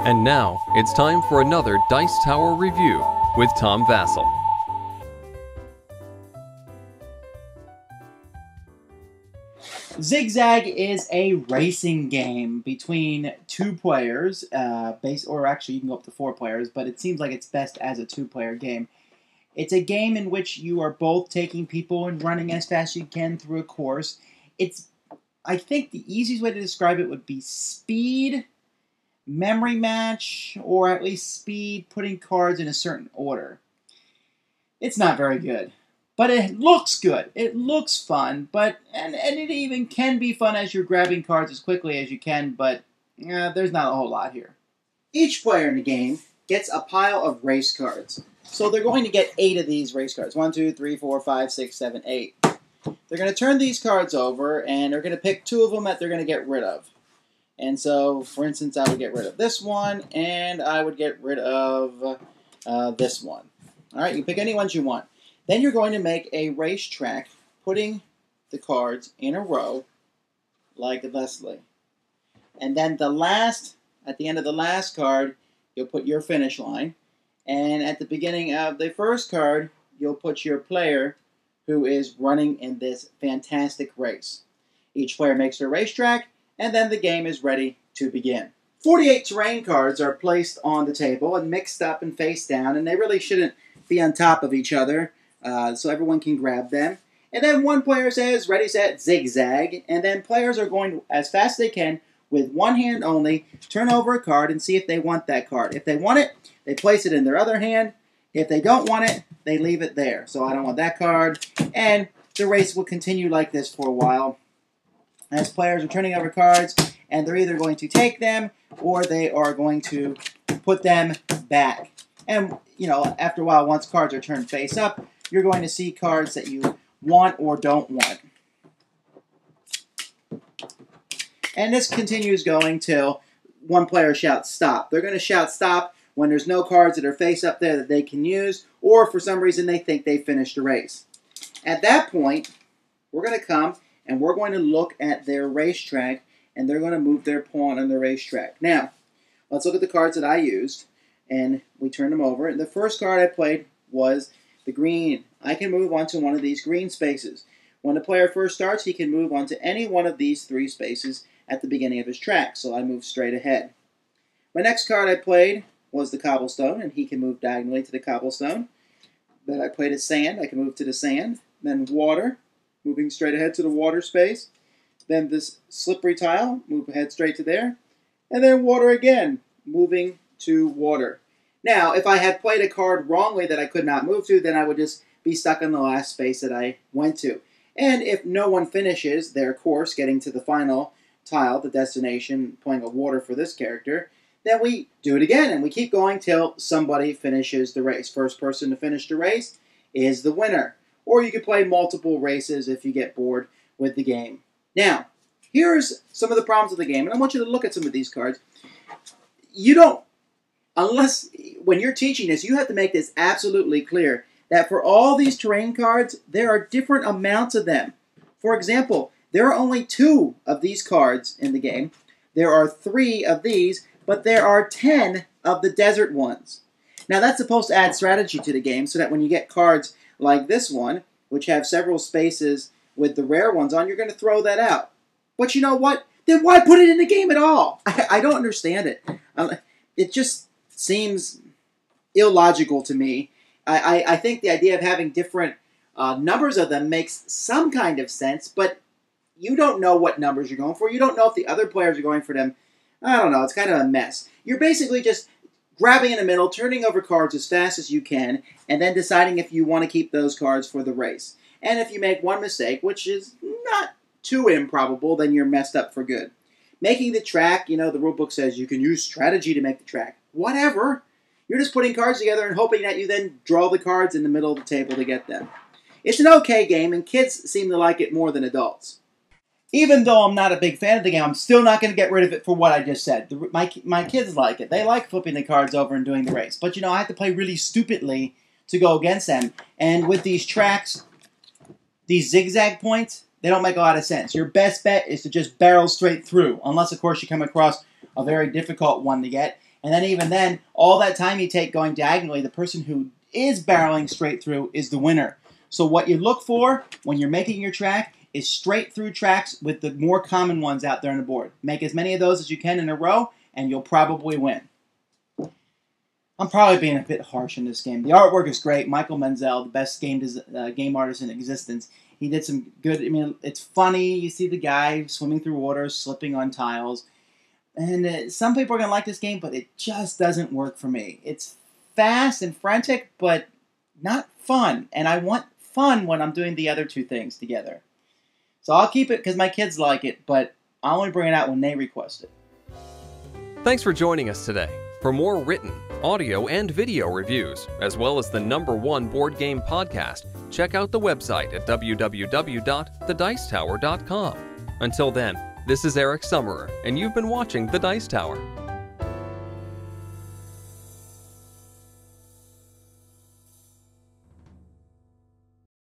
And now, it's time for another Dice Tower review with Tom Vasel. Zig Zag is a racing game between two players, or actually you can go up to 4 players, but it seems like it's best as a 2-player game. It's a game in which you are both taking people and running as fast as you can through a course. I think the easiest way to describe it would be speed, memory match, or at least speed putting cards in a certain order. It's not very good. But it looks good. It looks fun, and it even can be fun as you're grabbing cards as quickly as you can, but there's not a whole lot here. Each player in the game gets a pile of race cards. So they're going to get 8 of these race cards. 1, 2, 3, 4, 5, 6, 7, 8. They're going to turn these cards over, and they're going to pick 2 of them that they're going to get rid of. And so, for instance, I would get rid of this one, and I would get rid of this one. All right, you pick any ones you want. Then you're going to make a racetrack, putting the cards in a row, like thusly. And then at the end of the last card, you'll put your finish line. And at the beginning of the first card, you'll put your player who is running in this fantastic race. Each player makes their racetrack, and then the game is ready to begin. 48 terrain cards are placed on the table and mixed up and face down, and they really shouldn't be on top of each other. So everyone can grab them. And then one player says, ready, set, Zig Zag. And then players are going to, as fast as they can, with one hand only, turn over a card and see if they want that card. If they want it, they place it in their other hand. If they don't want it, they leave it there. So I don't want that card. And the race will continue like this for a while, as players are turning over cards, and they're either going to take them or they are going to put them back. And, after a while, once cards are turned face up, you're going to see cards that you want or don't want. And this continues going till one player shouts stop. They're going to shout stop when there's no cards that are face up there that they can use, or for some reason they think they finished the race. At that point, we're going to come and we're going to look at their racetrack, and they're going to move their pawn on the racetrack. Now, let's look at the cards that I used, and we turn them over. And the first card I played was the green. I can move onto one of these green spaces. When the player first starts, he can move onto any one of these 3 spaces at the beginning of his track, so I move straight ahead. My next card I played was the cobblestone, and he can move diagonally to the cobblestone. Then I played a sand. I can move to the sand. Then water, moving straight ahead to the water space. Then this slippery tile, move ahead straight to there. And then water again, moving to water. Now, if I had played a card wrongly that I could not move to, then I would just be stuck in the last space that I went to. And if no one finishes their course, getting to the final tile, the destination, playing a water for this character, then we do it again, and we keep going till somebody finishes the race. First person to finish the race is the winner. Or you could play multiple races if you get bored with the game. Now, here's some of the problems of the game, and I want you to look at some of these cards. When you're teaching this, you have to make this absolutely clear that for all these terrain cards, there are different amounts of them. For example, there are only 2 of these cards in the game. There are 3 of these, but there are 10 of the desert ones. Now, that's supposed to add strategy to the game so that when you get cards like this one, which have several spaces with the rare ones on, you're going to throw that out. But you know what? Then why put it in the game at all? I don't understand it. It just seems illogical to me. I think the idea of having different numbers of them makes some kind of sense, but you don't know what numbers you're going for. You don't know if the other players are going for them. I don't know. It's kind of a mess. You're basically just grabbing in the middle, turning over cards as fast as you can, and then deciding if you want to keep those cards for the race. And if you make one mistake, which is not too improbable, then you're messed up for good. Making the track, the rule book says you can use strategy to make the track. Whatever. You're just putting cards together and hoping that you then draw the cards in the middle of the table to get them. It's an okay game, and kids seem to like it more than adults. Even though I'm not a big fan of the game, I'm still not going to get rid of it for what I just said. My kids like it. They like flipping the cards over and doing the race. But, I have to play really stupidly to go against them. And with these tracks, these zigzag points, they don't make a lot of sense. Your best bet is to just barrel straight through, unless, of course, you come across a very difficult one to get. And then even then, all that time you take going diagonally, the person who is barreling straight through is the winner. So what you look for when you're making your track is straight through tracks with the more common ones out there on the board. Make as many of those as you can in a row, and you'll probably win. I'm probably being a bit harsh in this game. The artwork is great. Michael Menzel, the best game artist in existence. He did some good, I mean, it's funny. You see the guy swimming through water, slipping on tiles. And some people are going to like this game, but it just doesn't work for me. It's fast and frantic, but not fun. And I want fun when I'm doing the other two things together. So I'll keep it because my kids like it, but I'll only bring it out when they request it. Thanks for joining us today. For more written, audio, and video reviews, as well as the #1 board game podcast, check out the website at www.thedicetower.com. Until then, this is Eric Summerer, and you've been watching The Dice Tower.